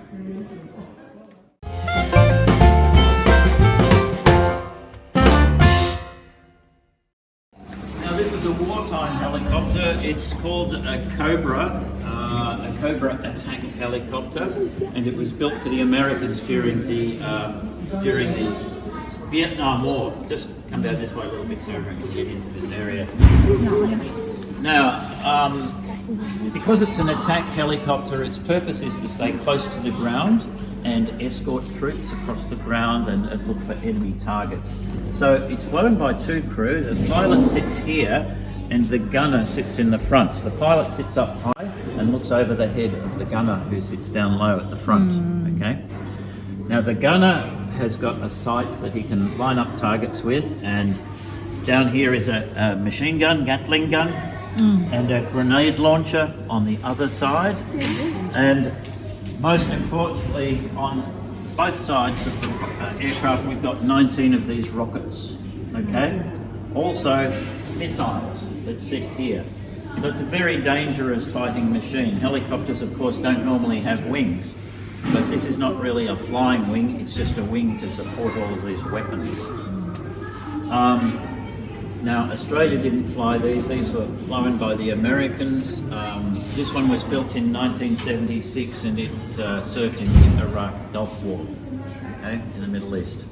Now this is a wartime helicopter. It's called a Cobra attack helicopter, and it was built for the Americans during the Vietnam War. Just come down this way a little bit so everyone can get into this area. Now, because it's an attack helicopter, its purpose is to stay close to the ground and escort troops across the ground and look for enemy targets. So it's flown by two crews. The pilot sits here and the gunner sits in the front. The pilot sits up high and looks over the head of the gunner, who sits down low at the front. Okay. Now the gunner has got a sight that he can line up targets with, and down here is a machine gun, Gatling gun, and a grenade launcher on the other side. And most importantly, on both sides of the aircraft, we've got 19 of these rockets. Okay. Also missiles that sit here. So it's a very dangerous fighting machine. Helicopters, of course, don't normally have wings, but this is not really a flying wing, it's just a wing to support all of these weapons. Now, Australia didn't fly these were flown by the Americans. This one was built in 1976 and it served in the Iraq Gulf War, okay, in the Middle East.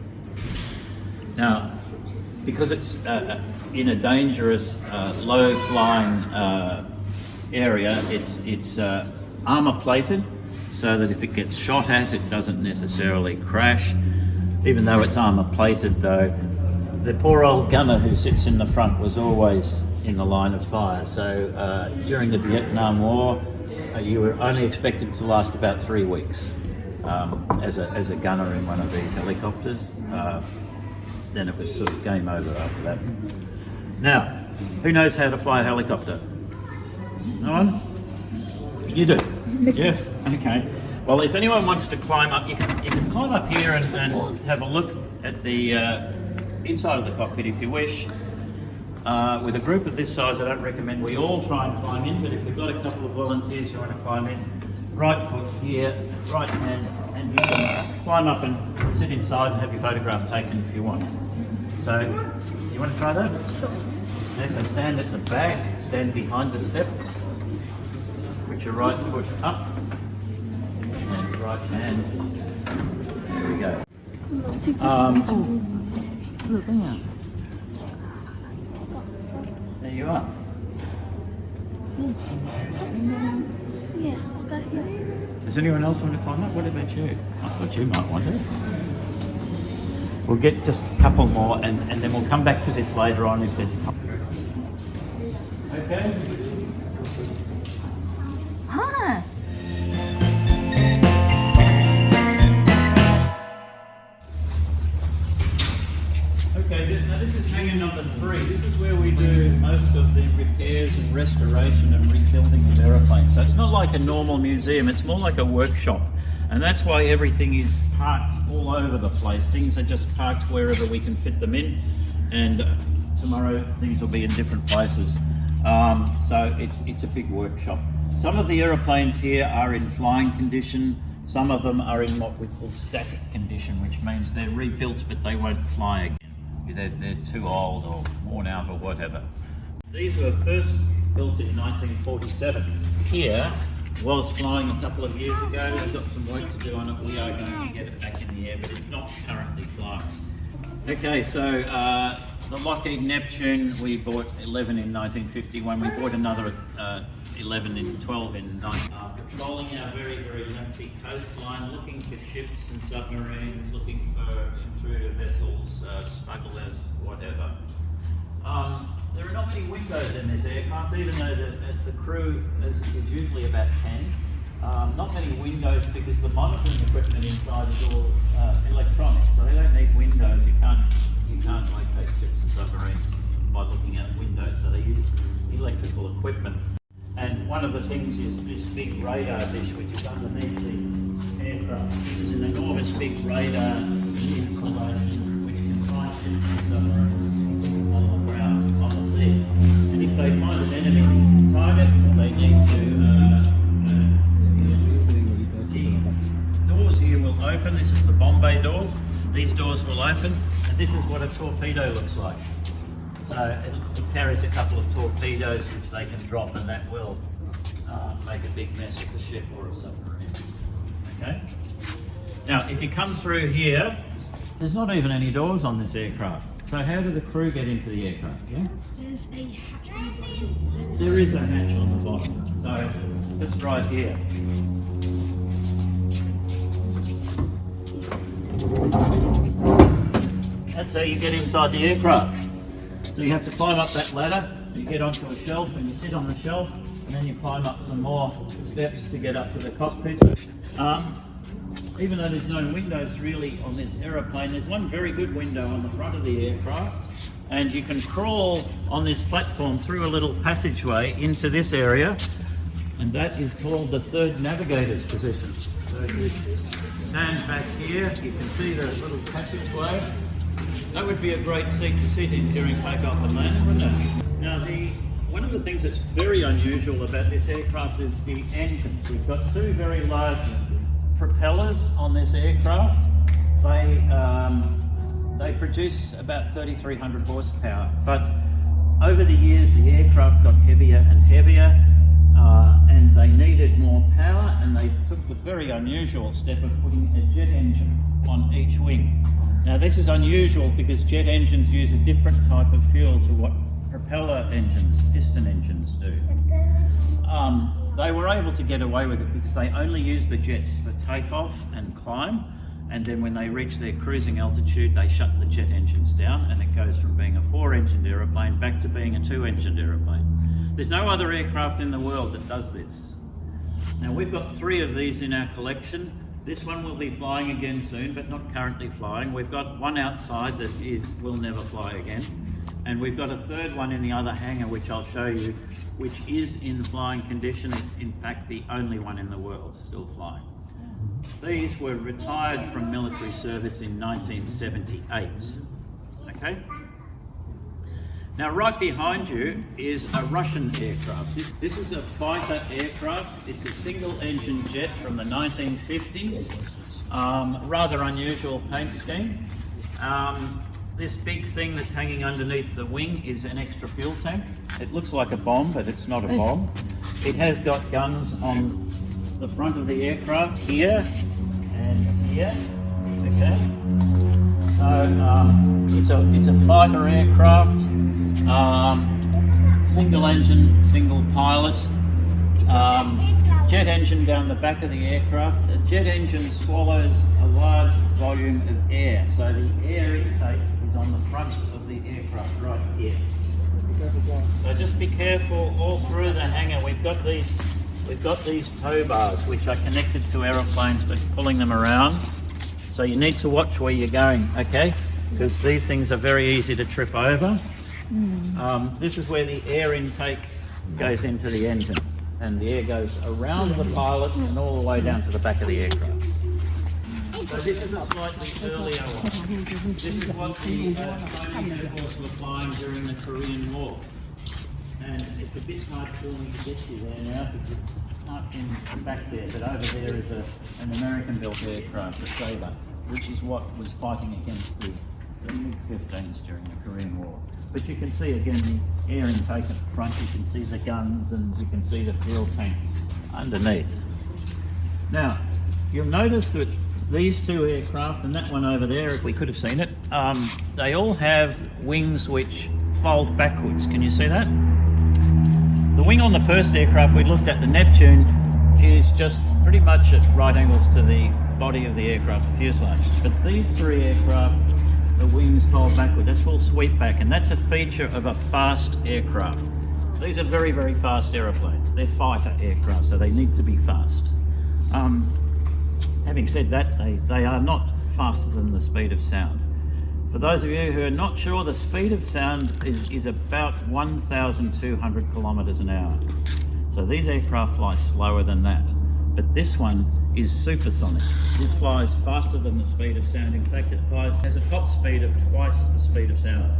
Now, because it's in a dangerous, low-flying area, it's armour plated, so that if it gets shot at, it doesn't necessarily crash. Even though it's armour plated, though, the poor old gunner who sits in the front was always in the line of fire. So during the Vietnam War, you were only expected to last about 3 weeks as a gunner in one of these helicopters. Then it was sort of game over after that. Now, who knows how to fly a helicopter? No one? You do? Yeah, okay. Well, if anyone wants to climb up, you can climb up here and have a look at the inside of the cockpit if you wish. With a group of this size, I don't recommend we all try and climb in, but if we've got a couple of volunteers who want to climb in, right foot here, right hand, and you can climb up and sit inside and have your photograph taken if you want. So, you want to try that? Sure. Okay, so stand at the back, stand behind the step, put your right foot up, and right hand, there we go. There you are. Yeah, I'll go here. Does anyone else want to climb up? What about you? I thought you might want to. We'll get just a couple more and then we'll come back to this later on if there's time. Okay? Huh. Okay, now this is hangar number 3. This is where we do most of the repairs and restoration and rebuilding of aeroplanes. So it's not like a normal museum, it's more like a workshop. And that's why everything is parked all over the place. Things are just parked wherever we can fit them in. And tomorrow things will be in different places. So it's a big workshop. Some of the aeroplanes here are in flying condition. Some of them are in what we call static condition, which means they're rebuilt but they won't fly again. They're too old or worn out or whatever. These were first built in 1947. Here was flying a couple of years ago. We've got some work to do on it. We are going to get it back in the air, but it's not currently flying. Okay, so the Lockheed Neptune, we bought 11 in 1951. We bought another 11 in 12 in 19. Patrolling our very, very lengthy coastline, looking for ships and submarines, looking for intruder vessels, smugglers, whatever. There are not many windows in this aircraft, even though the crew is usually about 10. Not many windows because the monitoring equipment inside is all electronic, so they don't need windows. You can't locate ships and submarines by looking out windows, so they use electrical equipment. And one of the things is this big radar dish which is underneath the aircraft. This is an enormous big radar installation which can find ships and submarines on the ground, on the sea. And if they find an enemy target, they need to here will open. This is the bomb bay doors. These doors will open, and this is what a torpedo looks like. So it carries a couple of torpedoes which they can drop, and that will make a big mess of the ship or a submarine. Okay? Now, if you come through here, there's not even any doors on this aircraft. So how do the crew get into the aircraft? Yeah? There's a hatch on the bottom. There is a hatch on the bottom. So it's right here. That's how you get inside the aircraft. So you have to climb up that ladder, you get onto a shelf and you sit on the shelf, and then you climb up some more steps to get up to the cockpit. Even though there's no windows really on this aeroplane, there's one very good window on the front of the aircraft, and you can crawl on this platform through a little passageway into this area, and that is called the third navigator's position. So if you stand back here, you can see the little passageway. That would be a great seat to sit in during takeoff and landing, wouldn't it? Now, one of the things that's very unusual about this aircraft is the engines. We've got two very large propellers on this aircraft. They produce about 3,300 horsepower, but over the years the aircraft got heavier and heavier, and they needed more power, and they took the very unusual step of putting a jet engine on each wing. Now this is unusual because jet engines use a different type of fuel to what propeller engines, piston engines do. They were able to get away with it because they only use the jets for takeoff and climb, and then when they reach their cruising altitude they shut the jet engines down, and it goes from being a 4-engined aeroplane back to being a 2-engined aeroplane. There's no other aircraft in the world that does this. Now we've got 3 of these in our collection. This one will be flying again soon, but not currently flying. We've got one outside that will never fly again. And we've got a third one in the other hangar, which I'll show you, which is in flying condition. It's in fact the only one in the world still flying. These were retired from military service in 1978. Okay? Now right behind you is a Russian aircraft. This is a fighter aircraft. It's a single-engine jet from the 1950s. Rather unusual paint scheme. This big thing that's hanging underneath the wing is an extra fuel tank. It looks like a bomb, but it's not a bomb. It has got guns on the front of the aircraft here and here. Okay. So it's a fighter aircraft, single engine, single pilot, jet engine down the back of the aircraft. A jet engine swallows a large volume of air, so the air intake is on the front of the aircraft right here. So just be careful all through the hangar. We've got these tow bars which are connected to aeroplanes but pulling them around. So you need to watch where you're going, okay? Because these things are very easy to trip over. This is where the air intake goes into the engine, and the air goes around the pilot and all the way down to the back of the aircraft. So this is a slightly earlier one. This is what the Chinese Air Force were flying during the Korean War. And it's a bit hard for me to get you there now because it's not in back there, but over there is an American-built aircraft, a Sabre, which is what was fighting against the MiG-15s during the Korean War. But you can see again the air intake at the front, you can see the guns, and you can see the fuel tank underneath. Now, you'll notice that these two aircraft and that one over there, if we could have seen it, they all have wings which fold backwards. Can you see that? The wing on the first aircraft we looked at, the Neptune, is just pretty much at right angles to the body of the aircraft, the fuselage. But these 3 aircraft, the wings fold backward. That's called sweep back, and that's a feature of a fast aircraft. These are very, very fast aeroplanes. They're fighter aircraft, so they need to be fast. Having said that, they are not faster than the speed of sound. For those of you who are not sure, the speed of sound is about 1,200 kilometers an hour. So these aircraft fly slower than that. But this one is supersonic. This flies faster than the speed of sound. In fact, it has a top speed of twice the speed of sound.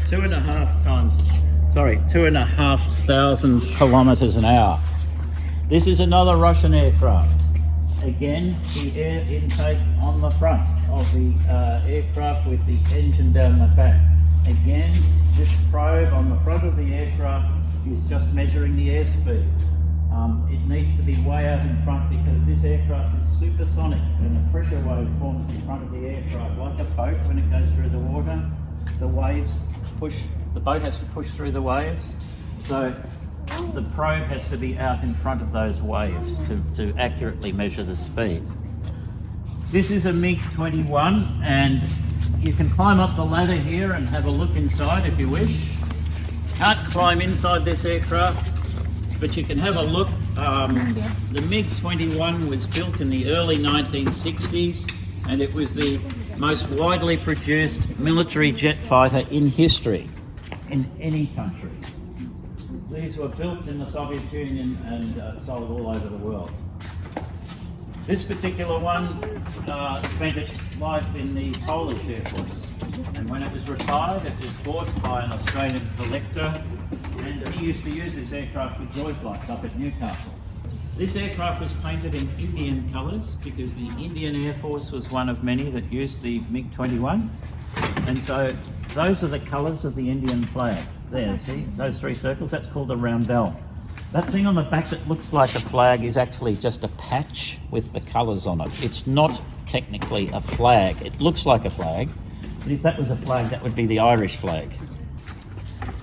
2,500 kilometers an hour. This is another Russian aircraft. Again, the air intake on the front of the aircraft with the engine down the back. Again, this probe on the front of the aircraft is just measuring the airspeed. It needs to be way out in front because this aircraft is supersonic and the pressure wave forms in front of the aircraft like a boat when it goes through the water. The waves push, the boat has to push through the waves. So the probe has to be out in front of those waves to accurately measure the speed. This is a MiG-21 and you can climb up the ladder here and have a look inside if you wish. Can't climb inside this aircraft, but you can have a look. The MiG-21 was built in the early 1960s and it was the most widely produced military jet fighter in history, in any country. These were built in the Soviet Union and sold all over the world. This particular one spent its life in the Polish Air Force, and when it was retired, it was bought by an Australian collector, and he used to use this aircraft with joy flights up at Newcastle. This aircraft was painted in Indian colours because the Indian Air Force was one of many that used the MiG-21, and so those are the colours of the Indian flag. There, see, those three circles, that's called a roundel. That thing on the back that looks like a flag is actually just a patch with the colours on it. It's not technically a flag. It looks like a flag, but if that was a flag, that would be the Irish flag.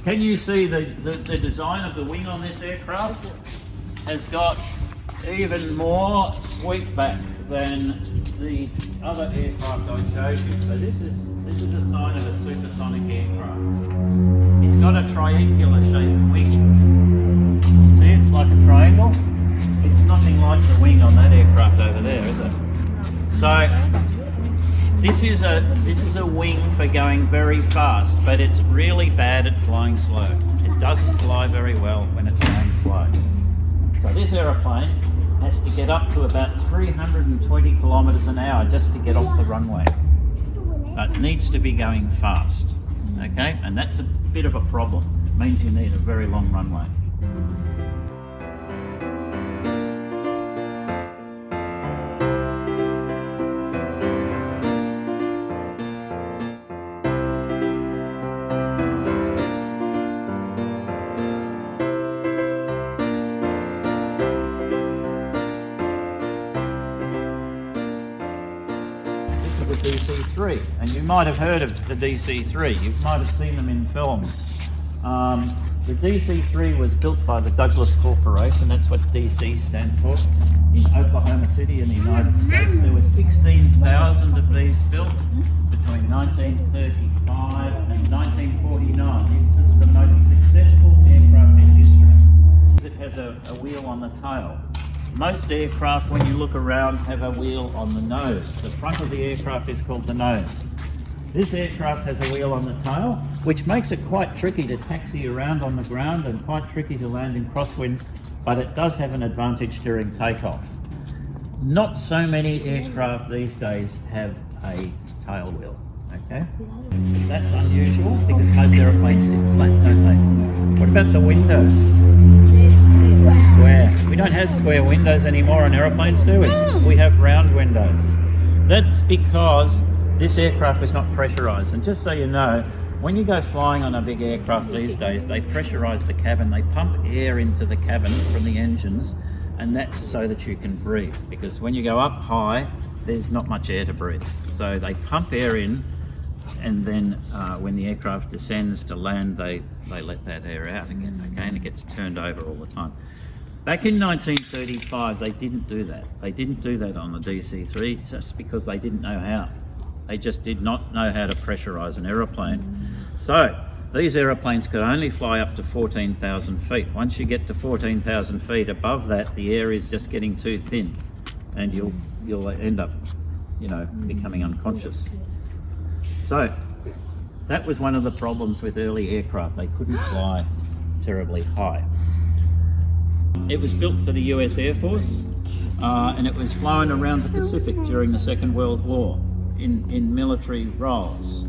Can you see the design of the wing on this aircraft has got even more sweep back than the other aircraft I showed you. So this is a sign of a supersonic aircraft. It's got a triangular shaped wing. See, it's like a triangle. It's nothing like the wing on that aircraft over there, is it? So this is a wing for going very fast, but it's really bad at flying slow. It doesn't fly very well when it's going slow. So this aeroplane has to get up to about 320 kilometres an hour just to get off the runway. But it needs to be going fast, okay? And that's a bit of a problem. It means you need a very long runway. DC-3, and you might have heard of the DC-3. You might have seen them in films. The DC-3 was built by the Douglas Corporation. That's what DC stands for. In Oklahoma City in the United States, there were 16,000 of these built between 1935 and 1949. This is the most successful aircraft in history. It has a wheel on the tail. Most aircraft, when you look around, have a wheel on the nose. The front of the aircraft is called the nose. This aircraft has a wheel on the tail, which makes it quite tricky to taxi around on the ground and quite tricky to land in crosswinds, but it does have an advantage during takeoff. Not so many aircraft these days have a tail wheel, okay? That's unusual because most airplanes sit flat, don't they? What about the windows? Square. We don't have square windows anymore on aeroplanes, do we? We have round windows. That's because this aircraft was not pressurized. And just so you know, when you go flying on a big aircraft these days, they pressurize the cabin. They pump air into the cabin from the engines, and that's so that you can breathe. Because when you go up high, there's not much air to breathe. So they pump air in, and then when the aircraft descends to land, they let that air out again, okay? And it gets turned over all the time. Back in 1935, they didn't do that. They didn't do that on the DC-3 just because they didn't know how. They just did not know how to pressurize an aeroplane. So these aeroplanes could only fly up to 14,000 feet. Once you get to 14,000 feet, above that, the air is just getting too thin, and you'll end up, becoming unconscious. So that was one of the problems with early aircraft. They couldn't fly terribly high. It was built for the US Air Force, and it was flown around the Pacific during the Second World War in military roles.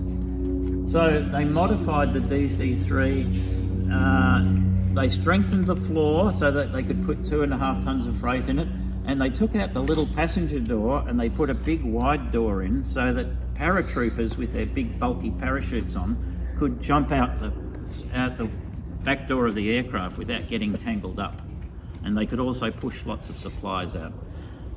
So they modified the DC-3, they strengthened the floor so that they could put 2.5 tons of freight in it, and they took out the little passenger door and they put a big wide door in so that paratroopers with their big bulky parachutes on could jump out the back door of the aircraft without getting tangled up. And they could also push lots of supplies out.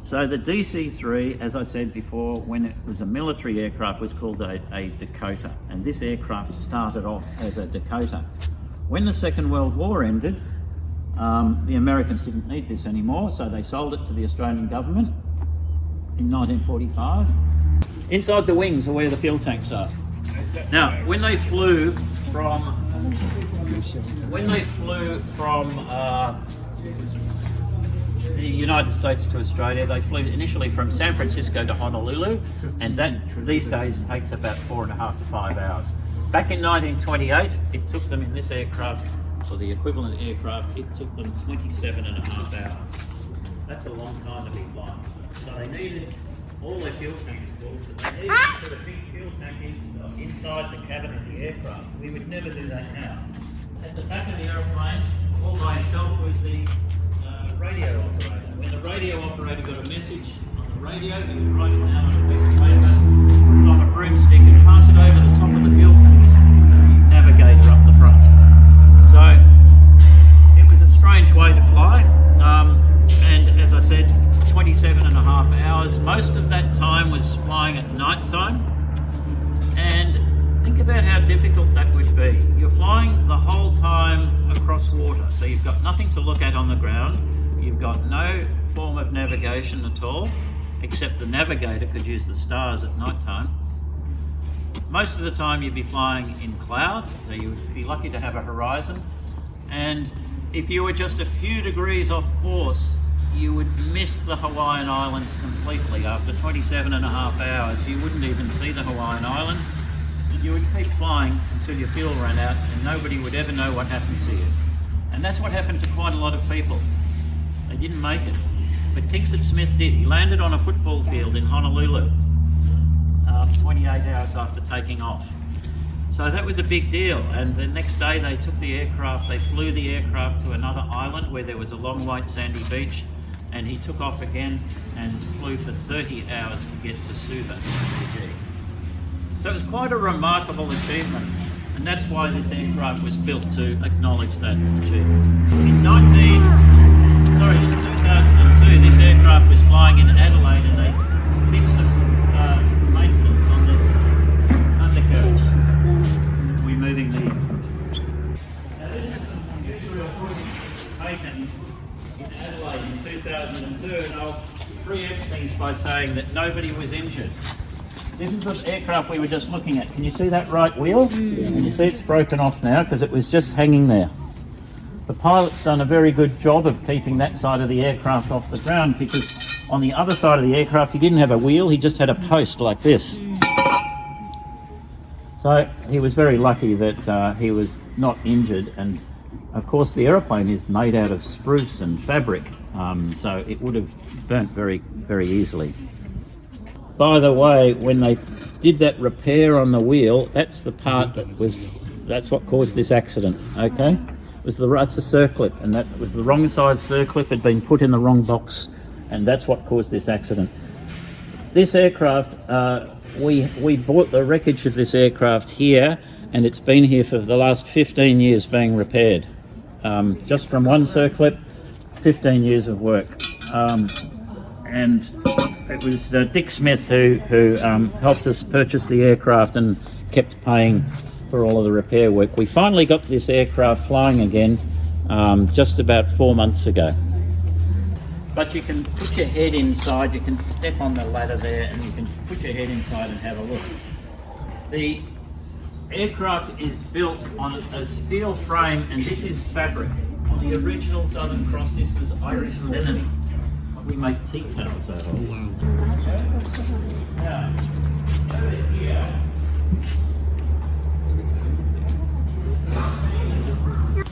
So the DC-3, as I said before, when it was a military aircraft, was called a Dakota. And this aircraft started off as a Dakota. When the Second World War ended, the Americans didn't need this anymore, so they sold it to the Australian government in 1945. Inside the wings are where the fuel tanks are. Now, when they flew from the United States to Australia, they flew initially from San Francisco to Honolulu, and that these days takes about 4.5 to 5 hours. Back in 1928, it took them in this aircraft, or the equivalent aircraft, it took them 27.5 hours. That's a long time to be flying. So they needed all their fuel tanks full, so they needed to put a big fuel tank inside the cabin of the aircraft. We would never do that now. At the back of the aeroplane, all by itself, was the radio operator. When the radio operator got a message on the radio, he would write it down on a piece of paper, put it on a broomstick and pass it over the top of the fuel tank to the navigator up the front. So it was a strange way to fly, and as I said, 27.5 hours. Most of that time was flying at night time, and think about how difficult that would be. You're flying the whole time across water, so you've got nothing to look at on the ground. You've got no form of navigation at all, except the navigator could use the stars at night time. Most of the time you'd be flying in cloud, so you would be lucky to have a horizon. And if you were just a few degrees off course, you would miss the Hawaiian Islands completely. After 27.5 hours, you wouldn't even see the Hawaiian Islands. And you would keep flying until your fuel ran out, and nobody would ever know what happened to you. And that's what happened to quite a lot of people. They didn't make it. But Kingsford Smith did. He landed on a football field in Honolulu 28 hours after taking off. So that was a big deal. And the next day they took the aircraft, they flew the aircraft to another island where there was a long white sandy beach, and he took off again and flew for 30 hours to get to Suva, Fiji. So it was quite a remarkable achievement. And that's why this aircraft was built, to acknowledge that achievement. In 2002, this aircraft was flying in Adelaide, and they did some maintenance on this undercarriage. We're moving the... Now this is some computer footage taken in Adelaide in 2002, and I'll preempt things by saying that nobody was injured. This is the aircraft we were just looking at. Can you see that right wheel? Can you see it's broken off now because it was just hanging there. The pilot's done a very good job of keeping that side of the aircraft off the ground, because on the other side of the aircraft he didn't have a wheel, he just had a post like this. So he was very lucky that he was not injured, and of course the aeroplane is made out of spruce and fabric, so it would have burnt very, very easily. By the way, when they did that repair on the wheel, that's the part that's what caused this accident, okay? That's a circlip, and that was the wrong size circlip, had been put in the wrong box, and that's what caused this accident. This aircraft, we bought the wreckage of this aircraft here, and it's been here for the last 15 years being repaired. Just from one circlip, 15 years of work. And it was Dick Smith who helped us purchase the aircraft and kept paying for all of the repair work. We finally got this aircraft flying again just about 4 months ago. But you can put your head inside, you can step on the ladder there, and you can put your head inside and have a look. The aircraft is built on a steel frame, and this is fabric. On the original Southern Cross, this was Irish linen. We make tea towels out of. Now, over here,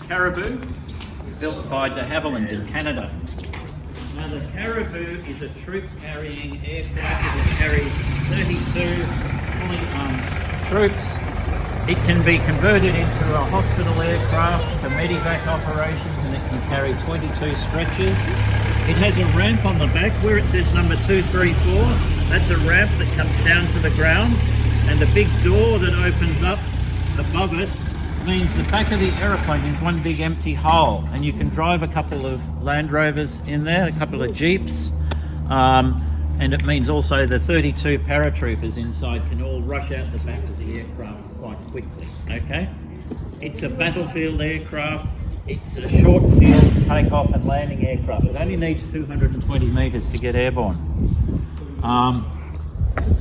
Caribou, built by de Havilland in Canada. Now the Caribou is a troop-carrying aircraft. It will carry 32 fully armed troops. It can be converted into a hospital aircraft for medevac operations, and it can carry 22 stretchers. It has a ramp on the back where it says number 234. That's a ramp that comes down to the ground, and the big door that opens up above it means the back of the aeroplane is one big empty hole, and you can drive a couple of Land Rovers in there, a couple of Jeeps, and it means also the 32 paratroopers inside can all rush out the back of the aircraft quite quickly. Okay, it's a battlefield aircraft. It's a short field takeoff and landing aircraft. It only needs 220 metres to get airborne.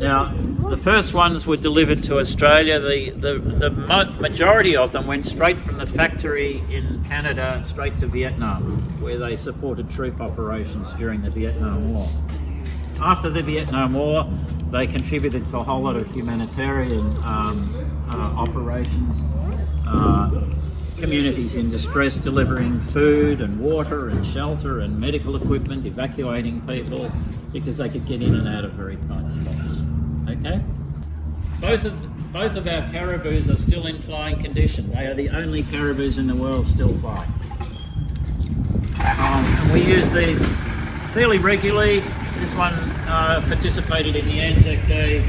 Now, the first ones were delivered to Australia. The majority of them went straight from the factory in Canada straight to Vietnam, where they supported troop operations during the Vietnam War. After the Vietnam War, they contributed to a whole lot of humanitarian operations. Communities in distress, delivering food and water and shelter and medical equipment, evacuating people because they could get in and out of very tight spots. Okay? Both of our caribous are still in flying condition. They are the only caribous in the world still flying. We use these fairly regularly. This one participated in the Anzac Day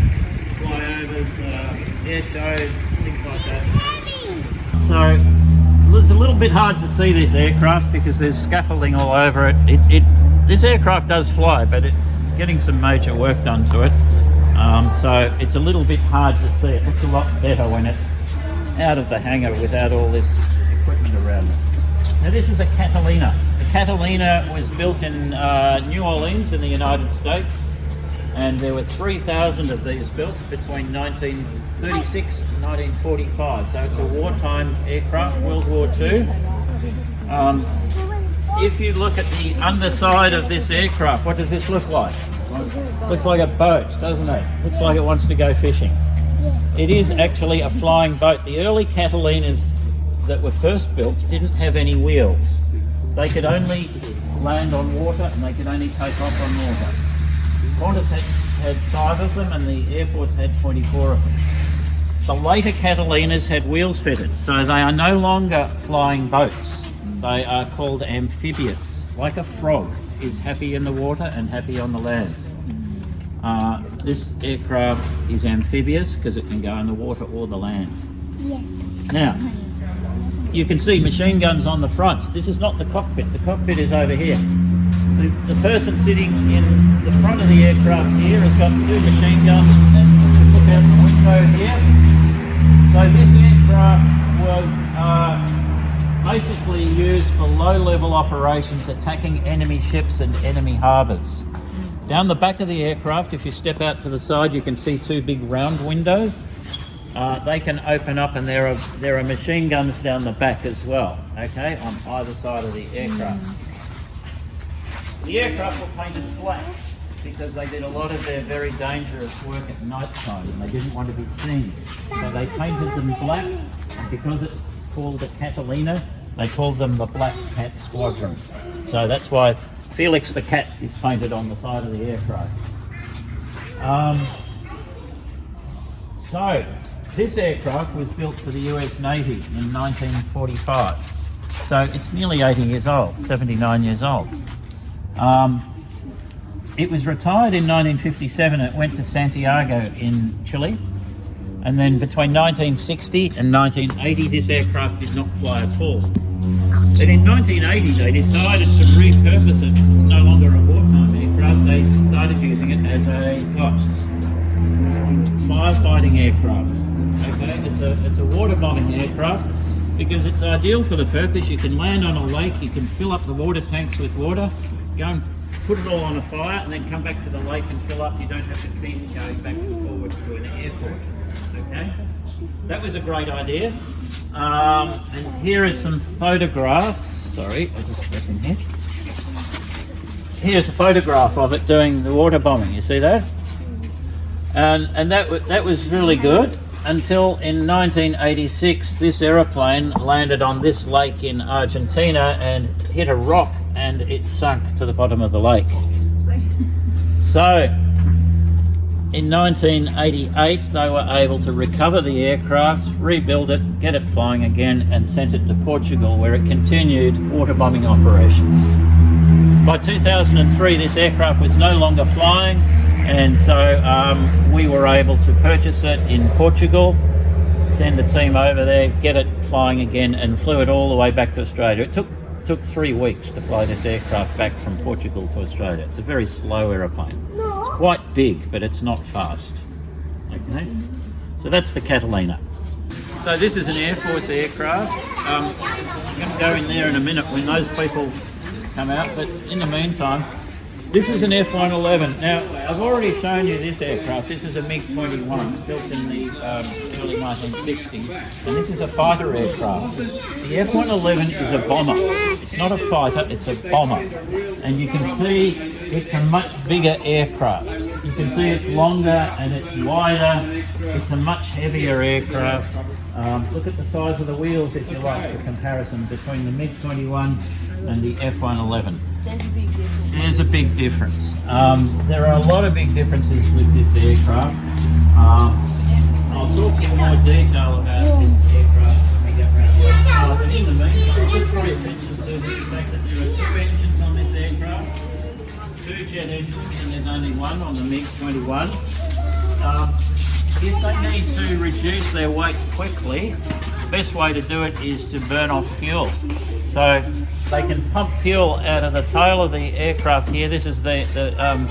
flyovers, air shows, things like that. So it's a little bit hard to see this aircraft because there's scaffolding all over it. This aircraft does fly, but it's getting some major work done to it. So it's a little bit hard to see. It looks a lot better when it's out of the hangar without all this equipment around it. Now this is a Catalina. The Catalina was built in New Orleans in the United States, and there were 3,000 of these built between 1936 and 1945. So it's a wartime aircraft, World War II. If you look at the underside of this aircraft, what does this look like? Looks like a boat, doesn't it? Looks like it wants to go fishing. It is actually a flying boat. The early Catalinas that were first built didn't have any wheels. They could only land on water, and they could only take off on water. Qantas had 5 of them, and the Air Force had 24 of them. The later Catalinas had wheels fitted, so they are no longer flying boats. They are called amphibious, like a frog is happy in the water and happy on the land. This aircraft is amphibious because it can go in the water or the land. Now, you can see machine guns on the front. This is not the cockpit. The cockpit is over here. The person sitting in the front of the aircraft here has got 2 machine guns, and you can look out the window here. So this aircraft was basically used for low-level operations attacking enemy ships and enemy harbours. Down the back of the aircraft, if you step out to the side, you can see 2 big round windows. They can open up, and there are machine guns down the back as well, okay, on either side of the aircraft. The aircraft were painted black because they did a lot of their very dangerous work at night time and they didn't want to be seen. So they painted them black, and because it's called the Catalina, they called them the Black Cat Squadron. So that's why Felix the cat is painted on the side of the aircraft. So this aircraft was built for the US Navy in 1945. So it's nearly 80 years old, 79 years old. It was retired in 1957. It went to Santiago in Chile. And then between 1960 and 1980, this aircraft did not fly at all. Then in 1980, they decided to repurpose it. It's no longer a wartime aircraft. They started using it as a firefighting aircraft. Okay, it's a water bombing aircraft because it's ideal for the purpose. You can land on a lake, you can fill up the water tanks with water, go and put it all on a fire, and then come back to the lake and fill up. You don't have to keep going back and forward to an airport. Okay, that was a great idea. And here are some photographs. Sorry, I'll just step in here. Here's a photograph of it doing the water bombing. You see that? And that was really good until in 1986, this aeroplane landed on this lake in Argentina and hit a rock, and it sunk to the bottom of the lake. So in 1988, they were able to recover the aircraft, rebuild it, get it flying again, and sent it to Portugal, where it continued water bombing operations. by 2003 this aircraft was no longer flying, and so we were able to purchase it in Portugal, send a team over there, get it flying again, and flew it all the way back to Australia. It took 3 weeks to fly this aircraft back from Portugal to Australia. It's a very slow aeroplane. It's quite big, but it's not fast. Okay, so that's the Catalina. So this is an Air Force aircraft. I'm going to go in there in a minute when those people come out, but in the meantime, this is an F-111. Now, I've already shown you this aircraft. This is a MiG-21 built in the early 1960s, and this is a fighter aircraft. The F-111 is a bomber. It's not a fighter, it's a bomber. And you can see it's a much bigger aircraft. You can see it's longer and it's wider. It's a much heavier aircraft. Look at the size of the wheels, if you like, the comparison between the MiG-21 and the F-111. There's a big difference. There are a lot of big differences with this aircraft. I'll talk in more detail about this aircraft when we get around here. But in the meantime, just draw your attention to the fact that there are 2 engines on this aircraft, 2 jet engines, and there's only one on the MiG-21. If they need to reduce their weight quickly, the best way to do it is to burn off fuel. So they can pump fuel out of the tail of the aircraft here. This is the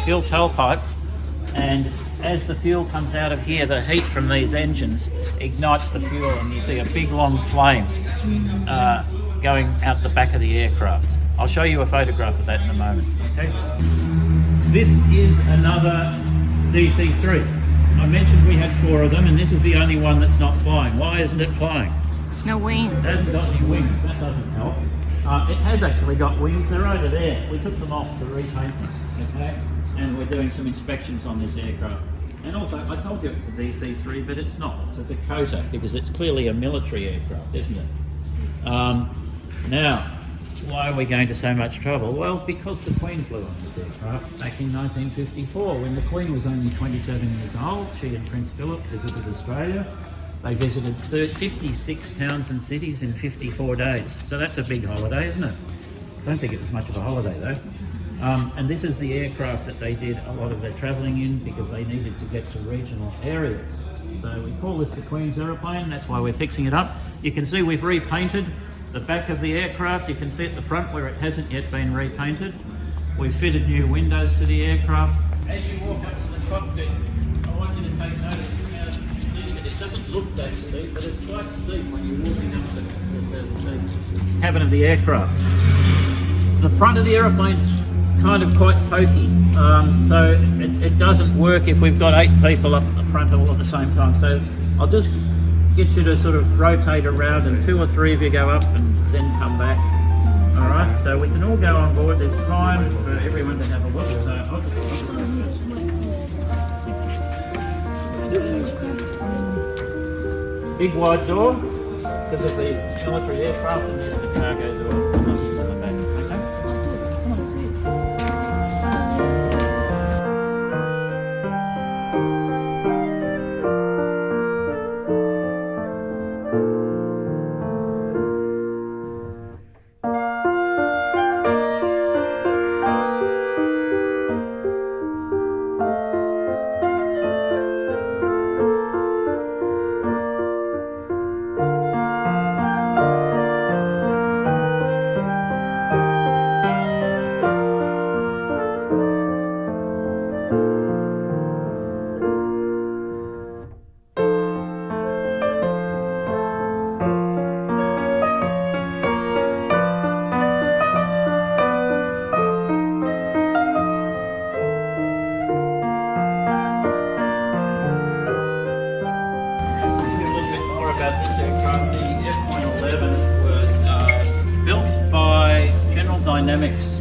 fuel tailpipe, and as the fuel comes out of here, the heat from these engines ignites the fuel, and you see a big long flame going out the back of the aircraft. I'll show you a photograph of that in a moment. Okay. This is another DC-3. I mentioned we had 4 of them, and this is the only one that's not flying. Why isn't it flying? No wings. It hasn't got any wings. That doesn't help. It has actually got wings. They're over there. We took them off to repaint them, okay? And we're doing some inspections on this aircraft. And also, I told you it's a DC-3, but it's not. It's a Dakota, because it's clearly a military aircraft, isn't it? Now, why are we going to so much trouble? Well, because the Queen flew on this aircraft back in 1954, when the Queen was only 27 years old. She and Prince Philip visited Australia. They visited 56 towns and cities in 54 days. So that's a big holiday, isn't it? I don't think it was much of a holiday though. And this is the aircraft that they did a lot of their travelling in because they needed to get to regional areas. So we call this the Queen's aeroplane. That's why we're fixing it up. You can see we've repainted the back of the aircraft. You can see at the front where it hasn't yet been repainted. We've fitted new windows to the aircraft. As you walk up to the cockpit, I want you to take notice of how steep it is. It doesn't look that steep, but it's quite steep when you're walking up the cabin of the aircraft. The front of the aeroplane's kind of quite pokey, so it doesn't work if we've got 8 people up the front all at the same time. So I'll just get you to sort of rotate around, and 2 or 3 of you go up and then come back. All right, so we can all go on board. There's time for everyone to have a look. So I'll just big wide door because of the military aircraft, and there's the cargo door on the back. Okay.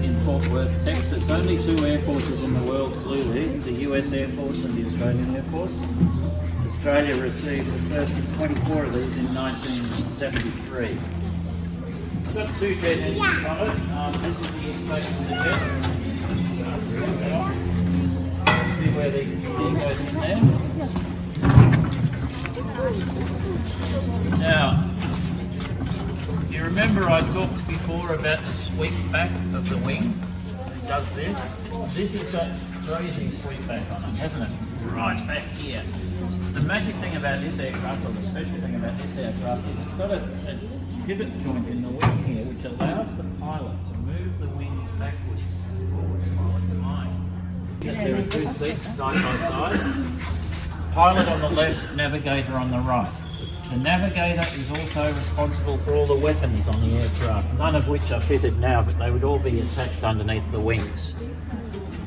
In Fort Worth, Texas. Only 2 air forces in the world flew these, the US Air Force and the Australian Air Force. Australia received the first of 24 of these in 1973. It's got 2 jet engines on it. This is the intake of the jet. See where the air goes in there. Now, you remember I talked before about the sweep back of the wing? does this. This has got crazy sweepback on it, hasn't it? Right back here. The magic thing about this aircraft, or the special thing about this aircraft, is it's got a pivot joint in the wing here, which allows the pilot to move the wings backwards and forwards while it's flying. There are two seats side by side. Pilot on the left, navigator on the right. The navigator is also responsible for all the weapons on the aircraft, none of which are fitted now, but they would all be attached underneath the wings.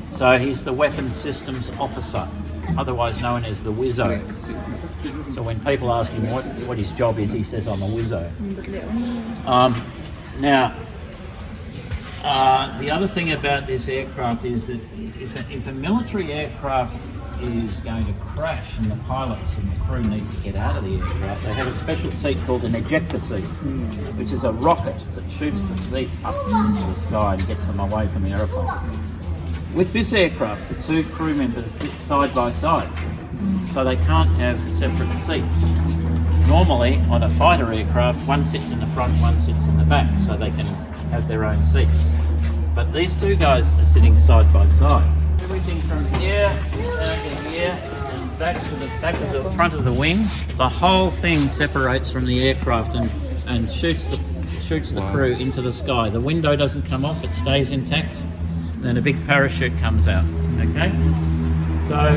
So he's the Weapons Systems Officer, otherwise known as the Wizzo. So when people ask him what his job is, he says, I'm a Wizzo. The other thing about this aircraft is that if a military aircraft is going to crash and the pilots and the crew need to get out of the aircraft, they have a special seat called an ejector seat, which is a rocket that shoots the seat up into the sky and gets them away from the aeroplane. With this aircraft, the two crew members sit side by side, so they can't have separate seats. Normally, on a fighter aircraft, one sits in the front, one sits in the back, so they can have their own seats. But these two guys are sitting side by side. Everything from here down to here and back to the front of the wing, the whole thing separates from the aircraft and shoots the crew into the sky. The window doesn't come off; it stays intact. Then a big parachute comes out. Okay, so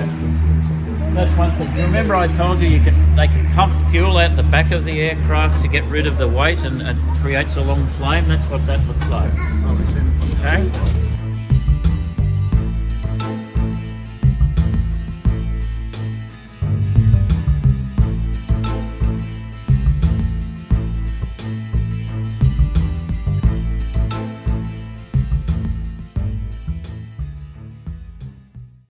that's one thing. Remember, I told you they can pump fuel out the back of the aircraft to get rid of the weight, and it creates a long flame. That's what that looks like. Okay.